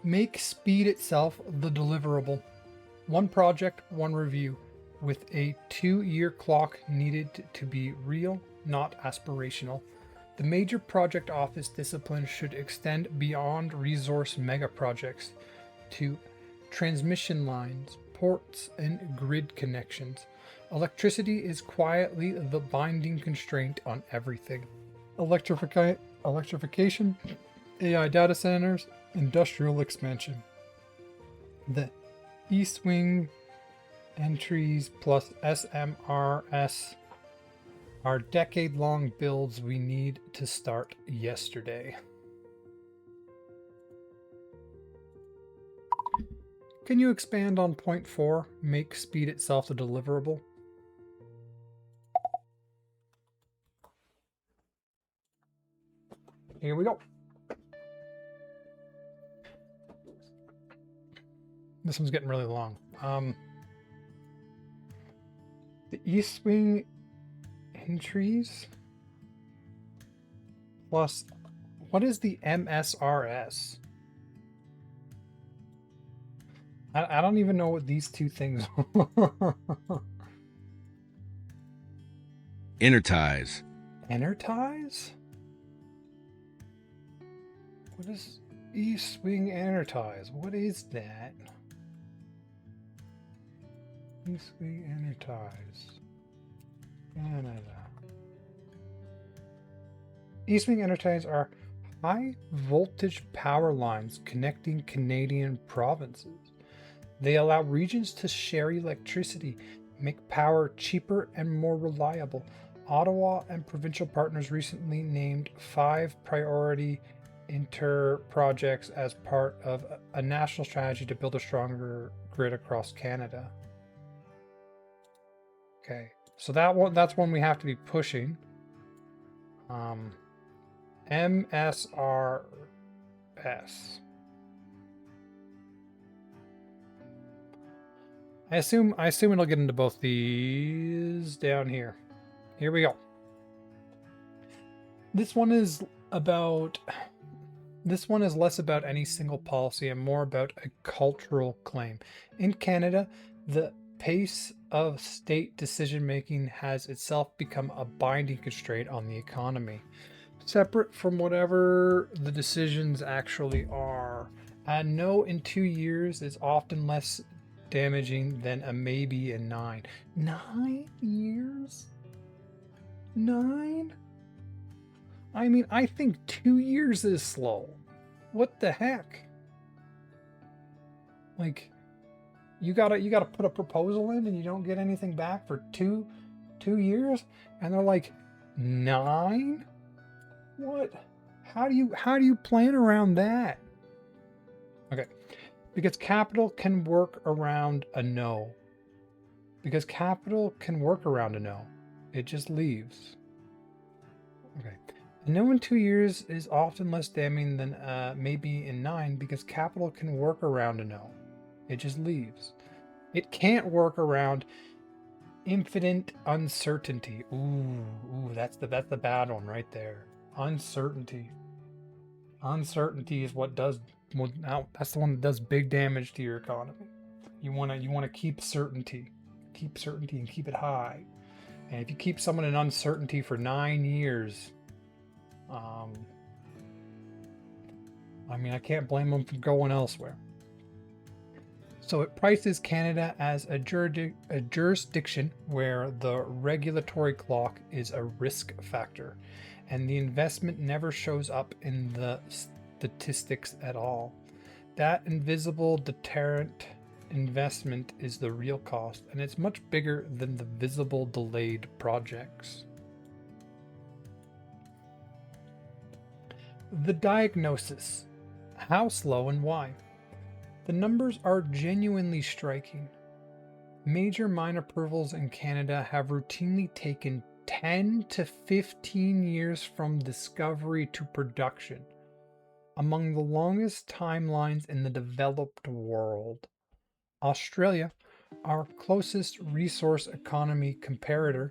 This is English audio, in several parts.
Make speed itself the deliverable. One project, one review, with a 2-year clock needed to be real, not aspirational. The major project office discipline should extend beyond resource mega projects to transmission lines, ports, and grid connections. Electricity is quietly the binding constraint on everything. Electrification, AI data centers, industrial expansion. The East Wing entries plus SMRS are decade-long builds we need to start yesterday. Can you expand on point 4? Make speed itself the deliverable. Here we go. This one's getting really long. The East Wing entries plus, what is the MSRS? I don't even know what these two things are. Energize. Energize? What is East Wing Energize? What is that? East Wing Energize. Canada. East Wing Energize are high voltage power lines connecting Canadian provinces. They allow regions to share electricity, make power cheaper and more reliable. Ottawa and provincial partners recently named 5 priority inter-projects as part of a national strategy to build a stronger grid across Canada. Okay, so that's one we have to be pushing. MSRS. I assume it'll get into both these down here. Here we go. This one is less about any single policy and more about a cultural claim. In Canada, the pace of state decision-making has itself become a binding constraint on the economy, separate from whatever the decisions actually are. A no in 2 years is often less damaging than a maybe in 9. 9 years? 9? I mean, I think 2 years is slow. What the heck? Like, you gotta put a proposal in and you don't get anything back for two years, and they're like 9? What? How do you plan around that? Okay, because capital can work around a no. Because capital can work around a no. It just leaves. Okay. A no in 2 years is often less damning than maybe in 9 because capital can work around a no. It just leaves. It can't work around infinite uncertainty. Ooh, that's the bad one right there. Uncertainty. Uncertainty is what does. Well, now that's the one that does big damage to your economy. You wanna keep certainty, and keep it high. And if you keep someone in uncertainty for 9 years, I mean, I can't blame them for going elsewhere. So it prices Canada as a jurisdiction where the regulatory clock is a risk factor, and the investment never shows up in the statistics at all. That invisible deterrent investment is the real cost, and it's much bigger than the visible delayed projects. The diagnosis. How slow and why? The numbers are genuinely striking. Major mine approvals in Canada have routinely taken 10 to 15 years from discovery to production, among the longest timelines in the developed world. Australia, our closest resource economy comparator,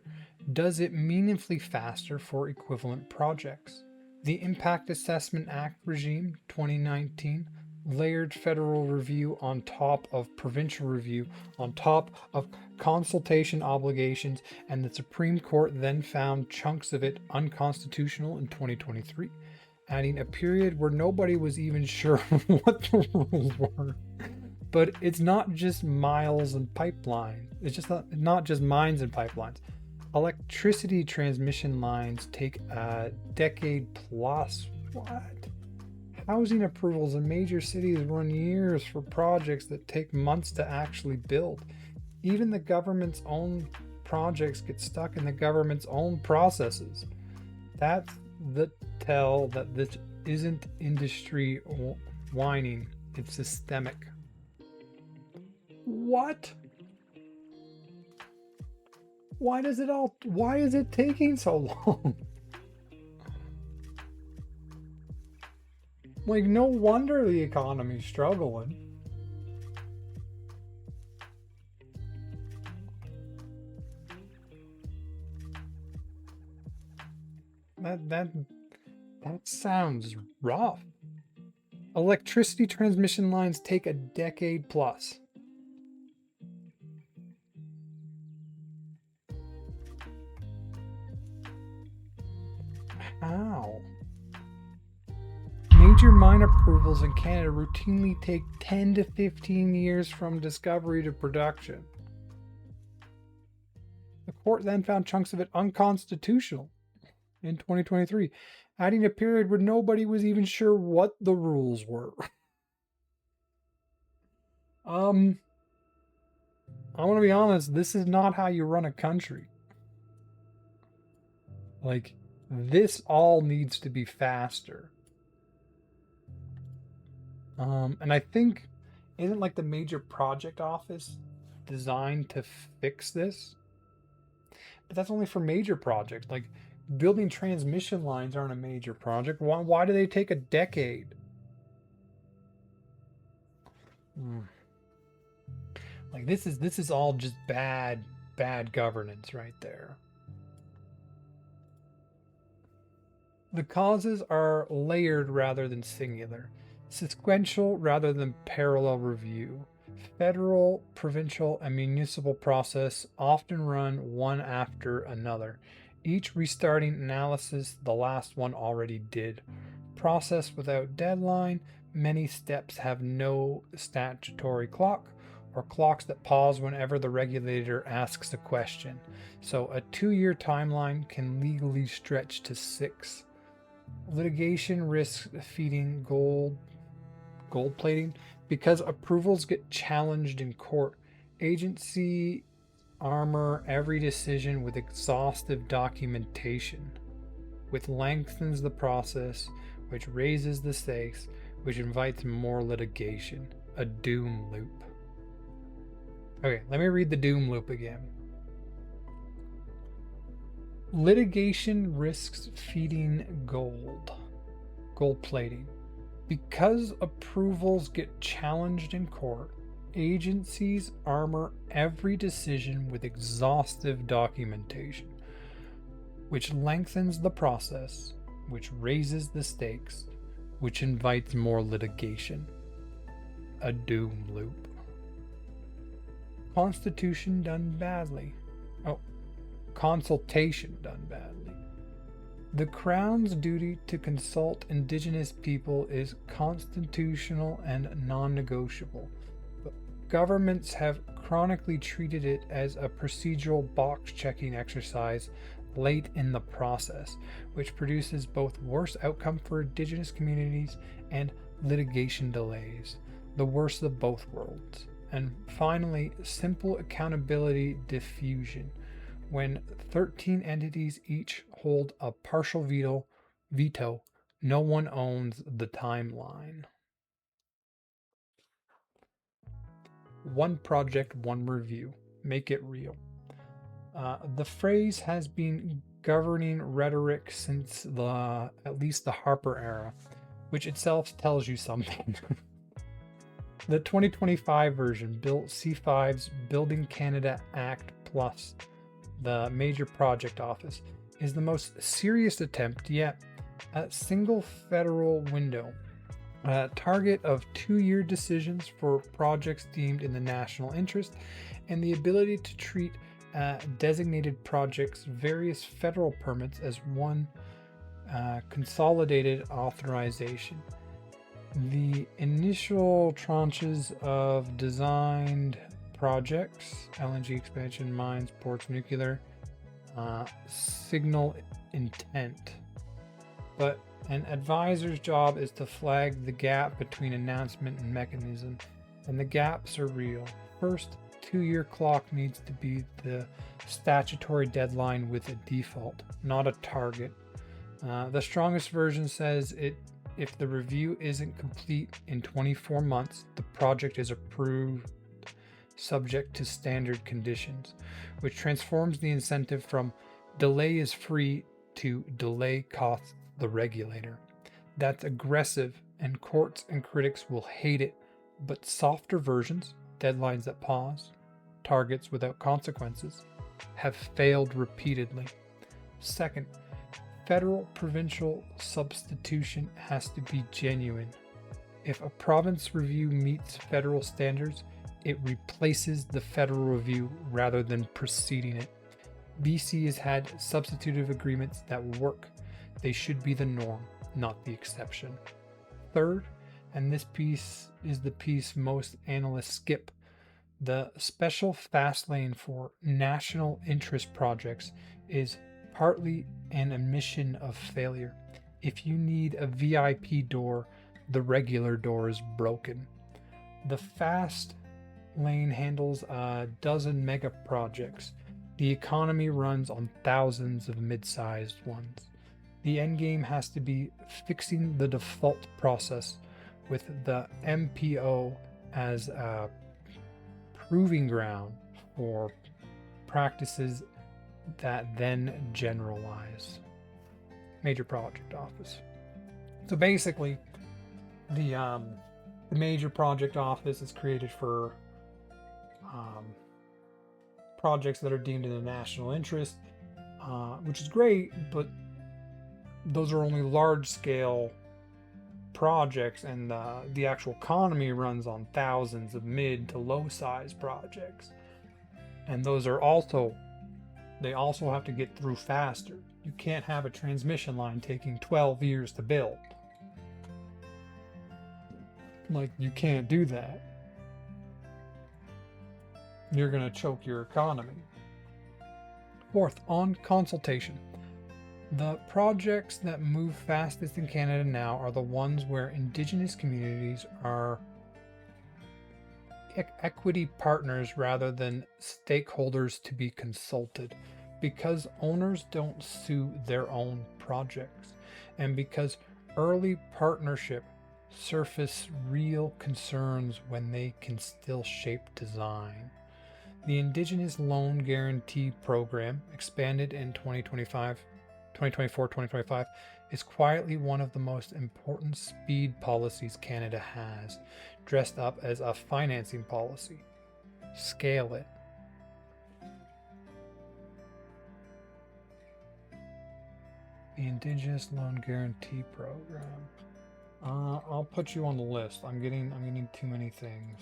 does it meaningfully faster for equivalent projects. The Impact Assessment Act regime, 2019, layered federal review on top of provincial review, on top of consultation obligations, and the Supreme Court then found chunks of it unconstitutional in 2023, adding a period where nobody was even sure what the rules were. But it's not just miles and pipelines. It's just not just mines and pipelines. Electricity transmission lines take a decade plus. What? Housing approvals in major cities run years for projects that take months to actually build. Even the government's own projects get stuck in the government's own processes. That's the tell that this isn't industry whining, it's systemic. What? Why is it taking so long? Like, no wonder the economy's struggling. That sounds rough. Electricity transmission lines take a decade plus. How? Major mine approvals in Canada routinely take 10 to 15 years from discovery to production. The court then found chunks of it unconstitutional in 2023, adding a period where nobody was even sure what the rules were. I want to be honest, this is not how you run a country. Like, this all needs to be faster. And I think, isn't like the major project office designed to fix this? But that's only for major projects. Like, building transmission lines aren't a major project. Why do they take a decade? Like, this is all just bad governance right there. The causes are layered rather than singular, sequential rather than parallel review. Federal, provincial, and municipal process often run one after another, each restarting analysis the last one already did. Process without deadline, many steps have no statutory clock, or clocks that pause whenever the regulator asks a question. So a 2-year timeline can legally stretch to 6. Litigation risks feeding gold plating because approvals get challenged in court. Agency armor every decision with exhaustive documentation, which lengthens the process, which raises the stakes, which invites more litigation. A doom loop. Okay, let me read the doom loop again. Litigation risks feeding gold plating. Because approvals get challenged in court, agencies armor every decision with exhaustive documentation, which lengthens the process, which raises the stakes, which invites more litigation. A doom loop. Constitution done badly. Consultation done badly. The Crown's duty to consult Indigenous people is constitutional and non-negotiable, but governments have chronically treated it as a procedural box-checking exercise late in the process, which produces both worse outcome for Indigenous communities and litigation delays, the worst of both worlds. And finally, simple accountability diffusion. When 13 entities each hold a partial veto, no one owns the timeline. One project, one review. Make it real. The phrase has been governing rhetoric since at least the Harper era, which itself tells you something. The 2025 version, built C5's Building Canada Act Plus, the major project office, is the most serious attempt yet at single federal window. Target of 2-year decisions for projects deemed in the national interest, and the ability to treat designated projects, various federal permits as one consolidated authorization. The initial tranches of designed projects, LNG expansion, mines, ports, nuclear, signal intent. But an advisor's job is to flag the gap between announcement and mechanism, and the gaps are real. First, 2-year clock needs to be the statutory deadline with a default, not a target. The strongest version says if the review isn't complete in 24 months, the project is approved subject to standard conditions, which transforms the incentive from delay is free to delay costs the regulator. That's aggressive, and courts and critics will hate it, but softer versions, deadlines that pause, targets without consequences, have failed repeatedly. Second, federal provincial substitution has to be genuine. If a province review meets federal standards, it replaces the federal review rather than preceding it. BC has had substitutive agreements that work. They should be the norm, not the exception. Third, and this piece is the piece most analysts skip, the special fast lane for national interest projects is partly an admission of failure. If you need a VIP door, the regular door is broken. The fast lane handles a dozen mega projects. The economy runs on thousands of mid-sized ones. The endgame has to be fixing the default process with the MPO as a proving ground for practices that then generalize. Major project office. So basically, the major project office is created for projects that are deemed in the national interest, which is great, but those are only large-scale projects, and the actual economy runs on thousands of mid to low-size projects, and those are also have to get through faster. You can't have a transmission line taking 12 years to build. Like, you can't do that. You're going to choke your economy. Fourth, on consultation. The projects that move fastest in Canada now are the ones where Indigenous communities are equity partners rather than stakeholders to be consulted, because owners don't sue their own projects, and because early partnership surface real concerns when they can still shape design. The Indigenous Loan Guarantee Program, expanded in 2024-2025, is quietly one of the most important speed policies Canada has, dressed up as a financing policy. Scale it. The Indigenous Loan Guarantee Program. I'll put you on the list. I'm getting too many things.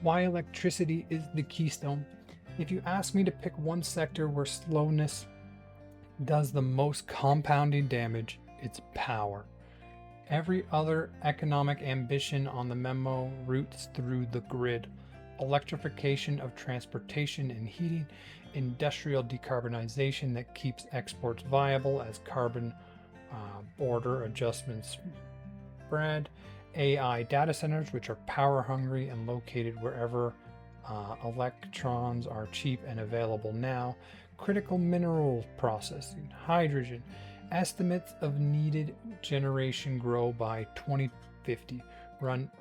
Why electricity is the keystone. If you ask me to pick one sector where slowness does the most compounding damage, it's power. Every other economic ambition on the memo routes through the grid. Electrification of transportation and heating, industrial decarbonization that keeps exports viable as carbon border adjustments spread, AI data centers, which are power hungry and located wherever electrons are cheap and available now, critical mineral processing, hydrogen. Estimates of needed generation grow by 2050, run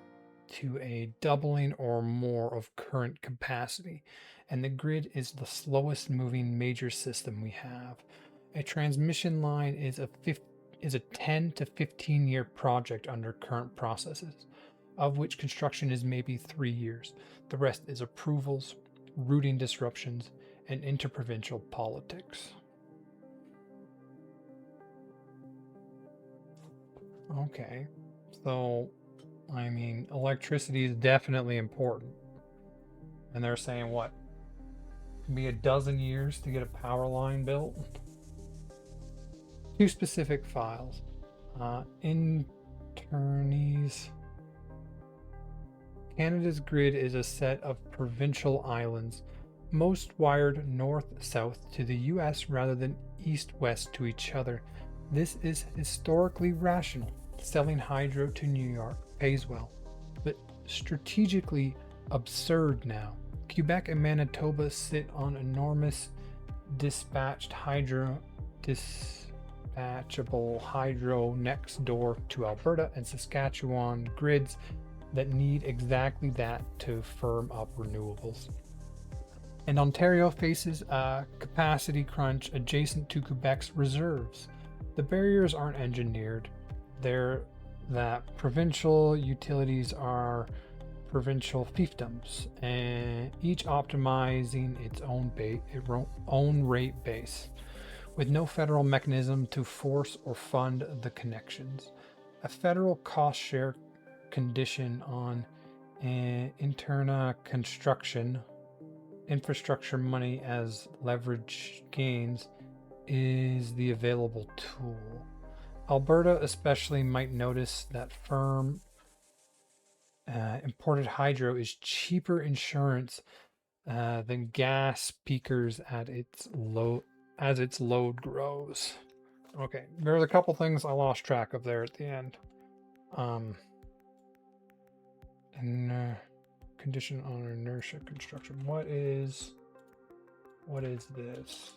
to a doubling or more of current capacity, and the grid is the slowest moving major system we have. A transmission line is a 10 to 15 year project under current processes, of which construction is maybe 3 years. The rest is approvals, routing disruptions, and interprovincial politics. Okay, so I mean, electricity is definitely important. And they're saying what? It can be a dozen years to get a power line built. Two specific files. Internees. Canada's grid is a set of provincial islands, most wired north-south to the US rather than east-west to each other. This is historically rational. Selling hydro to New York pays well, but strategically absurd now. Quebec and Manitoba sit on enormous dispatchable hydro next door to Alberta and Saskatchewan grids that need exactly that to firm up renewables. And Ontario faces a capacity crunch adjacent to Quebec's reserves. The barriers aren't engineered. They're that provincial utilities are provincial fiefdoms, and each optimizing its own rate base, with no federal mechanism to force or fund the connections. A federal cost share condition on interna construction, infrastructure money as leverage gains is the available tool. Alberta especially might notice that firm imported hydro is cheaper insurance than gas peakers at as its load grows. Okay, there's a couple things I lost track of there at the end. Condition on inertia construction. What is this?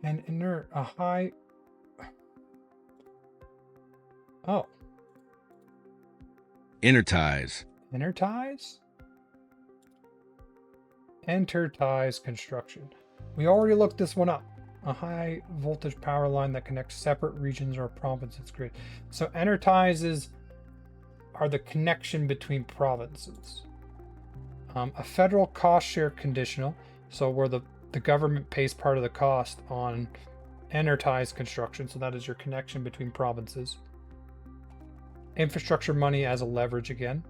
An inert, a high. Oh. Interties. Interties? Interties construction. We already looked this one up. A high voltage power line that connects separate regions or provinces grid. So interties are the connection between provinces. A federal cost share conditional, so where the government pays part of the cost on interties construction, so that is your connection between provinces. Infrastructure money as a leverage again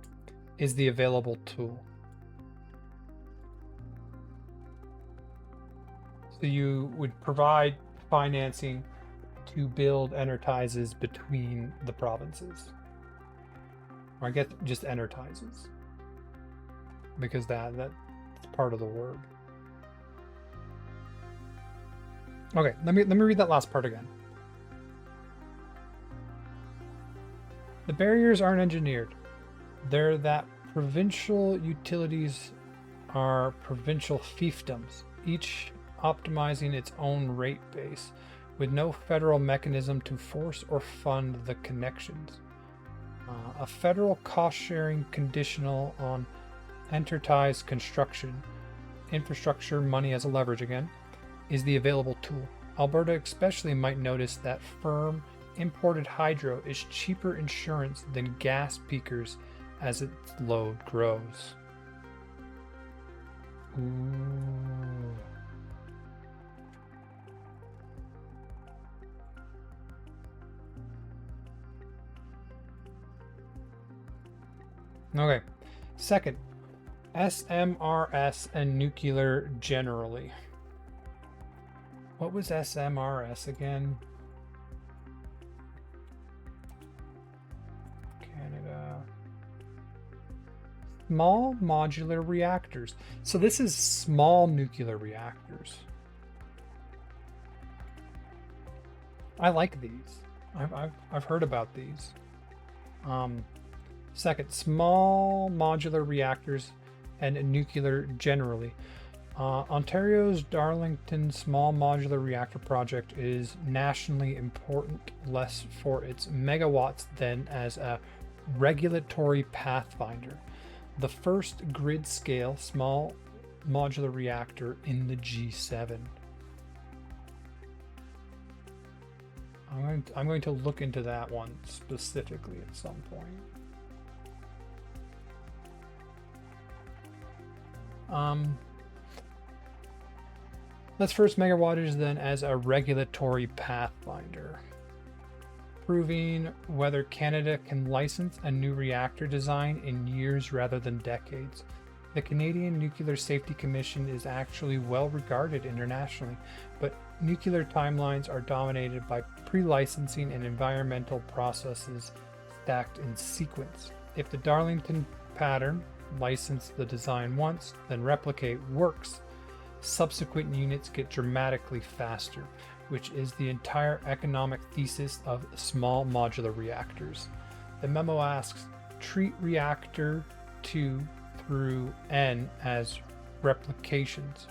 is the available tool. So you would provide financing to build interties between the provinces. Or I guess just interties, because that's part of the word. Okay, let me read that last part again. The barriers aren't engineered. They're that provincial utilities are provincial fiefdoms, each optimizing its own rate base, with no federal mechanism to force or fund the connections. A federal cost-sharing conditional on interties construction, infrastructure money as a leverage again, is the available tool. Alberta especially might notice that firm imported hydro is cheaper insurance than gas peakers as its load grows. Ooh. Okay. Second, SMRS and nuclear generally. What was SMRS again? Canada. Small modular reactors. So this is small nuclear reactors. I like these. I've heard about these. Second, small modular reactors and nuclear generally. Ontario's Darlington Small Modular Reactor Project is nationally important, less for its megawatts than as a regulatory pathfinder. The first grid-scale small modular reactor in the G7. I'm going to look into that one specifically at some point. Let's first megawattage then as a regulatory pathfinder, proving whether Canada can license a new reactor design in years rather than decades. The Canadian Nuclear Safety Commission is actually well regarded internationally, but nuclear timelines are dominated by pre-licensing and environmental processes stacked in sequence. If the Darlington pattern, license the design once, then replicate, works, subsequent units get dramatically faster, which is the entire economic thesis of small modular reactors. The memo asks, treat reactor 2 through N as replications,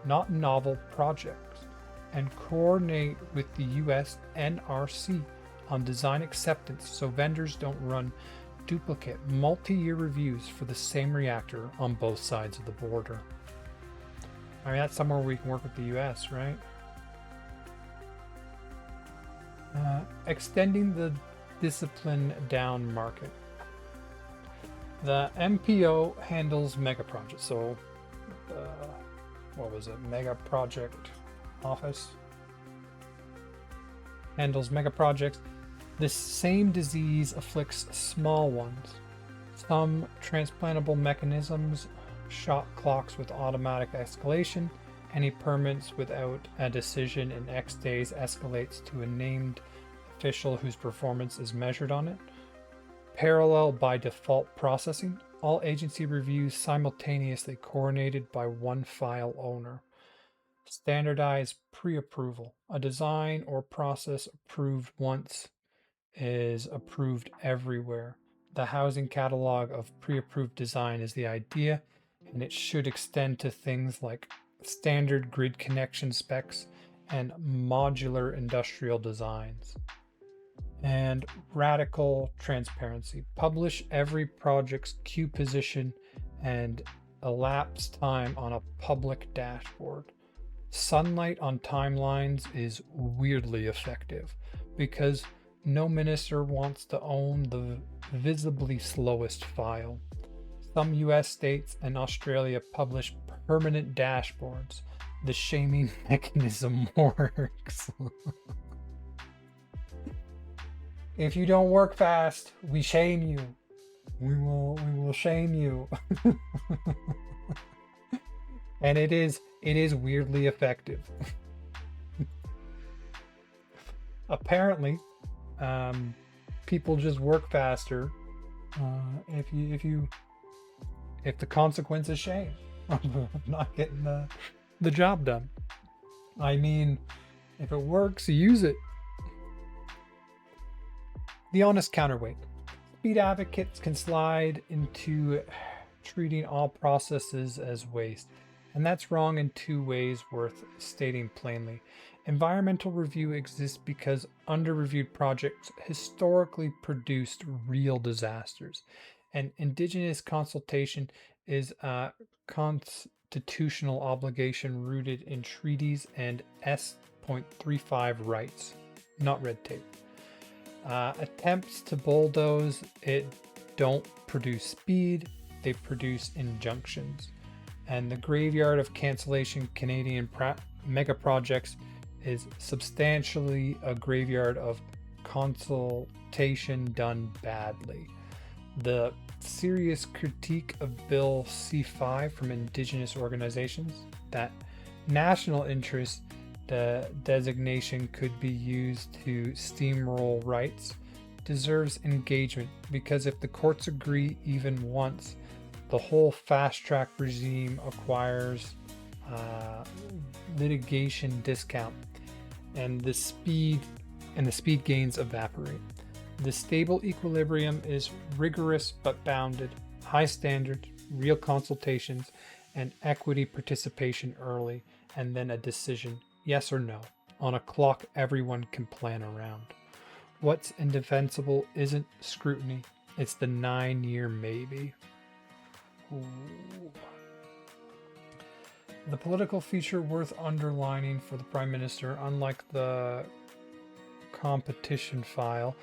not novel projects, and coordinate with the US NRC on design acceptance so vendors don't run duplicate multi-year reviews for the same reactor on both sides of the border. I mean, that's somewhere we can work with the US, right? Extending the discipline down market. The MPO handles mega projects. So, what was it? Mega project office handles mega projects. This same disease afflicts small ones. Some transplantable mechanisms, shot clocks with automatic escalation, any permits without a decision in X days escalates to a named official whose performance is measured on it. Parallel by default processing, all agency reviews simultaneously coordinated by one file owner. Standardized pre-approval, a design or process approved once is approved everywhere. The housing catalog of pre-approved design is the idea, and it should extend to things like standard grid connection specs and modular industrial designs. And radical transparency. Publish every project's queue position and elapsed time on a public dashboard. Sunlight on timelines is weirdly effective because no minister wants to own the visibly slowest file. Some US states and Australia publish permanent dashboards. The shaming mechanism works. If you don't work fast, we shame you. We will shame you. And it is weirdly effective. Apparently, people just work faster if the consequence is shame of not getting the job done. I mean, if it works, use it. The honest counterweight. Speed advocates can slide into treating all processes as waste, and that's wrong in two ways worth stating plainly. Environmental review exists because under-reviewed projects historically produced real disasters, and Indigenous consultation is a constitutional obligation rooted in treaties and S.35 rights, not red tape. Attempts to bulldoze it don't produce speed, they produce injunctions. And the graveyard of cancellation Canadian mega projects is substantially a graveyard of consultation done badly. The serious critique of Bill C5 from Indigenous organizations that national interest the designation could be used to steamroll rights deserves engagement, because if the courts agree even once, the whole fast track regime acquires litigation discount, and the speed gains evaporate. The stable equilibrium is rigorous but bounded, high standards, real consultations, and equity participation early, and then a decision, yes or no, on a clock everyone can plan around. What's indefensible isn't scrutiny, it's the 9-year maybe. Ooh. The political feature worth underlining for the Prime Minister, unlike the competition file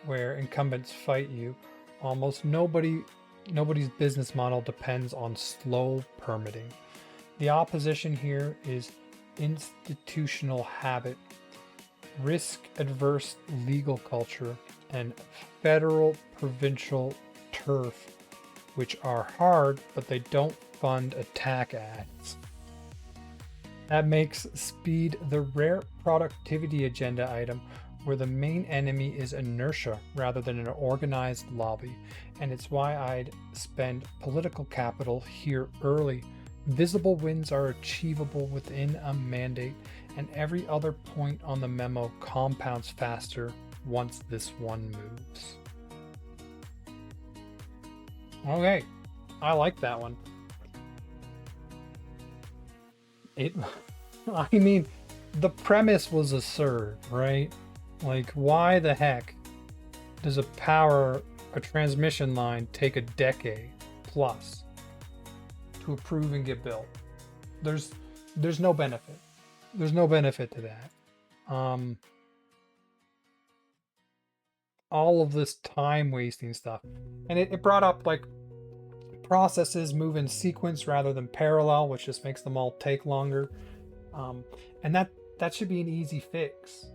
where incumbents fight you, almost nobody Nobody's business model depends on slow permitting. The opposition here is institutional habit, risk-adverse legal culture, and federal provincial turf, which are hard, but they don't fund attack acts. That makes speed the rare productivity agenda item where the main enemy is inertia rather than an organized lobby, and it's why I'd spend political capital here early. Visible wins are achievable within a mandate, and every other point on the memo compounds faster once this one moves. Okay, I like that one. I mean, the premise was absurd, right? Like, why the heck does a transmission line take a decade plus to approve and get built? There's no benefit. There's no benefit to that. All of this time wasting stuff. And it brought up like processes move in sequence rather than parallel, which just makes them all take longer. And that should be an easy fix.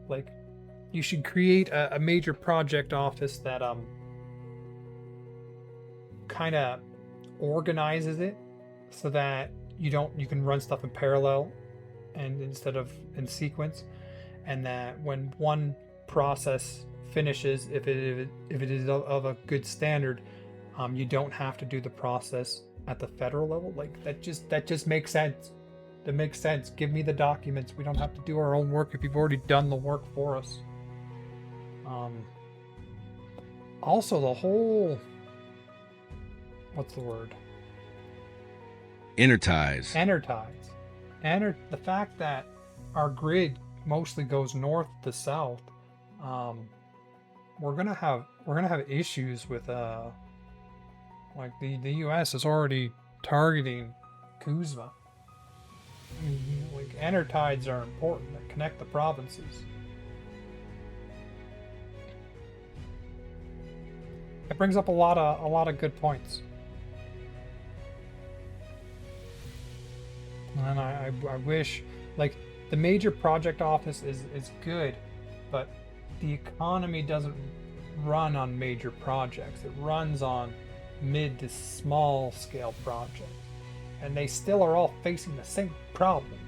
Like, you should create a major project office that kind of organizes it so that you can run stuff in parallel and instead of in sequence, and that when one process finishes, if it is of a good standard, you don't have to do the process at the federal level. Like, that just makes sense. That makes sense. Give me the documents. We don't have to do our own work if you've already done the work for us. Also, the whole, what's the word? Energize. The fact that our grid mostly goes north to south, we're gonna have issues with like the U.S. is already targeting Kuzma. Like, energides are important that connect the provinces. It brings up a lot of good points. And I wish, like, the major project office is good, but the economy doesn't run on major projects. It runs on mid to small scale projects. And they still are all facing the same problems.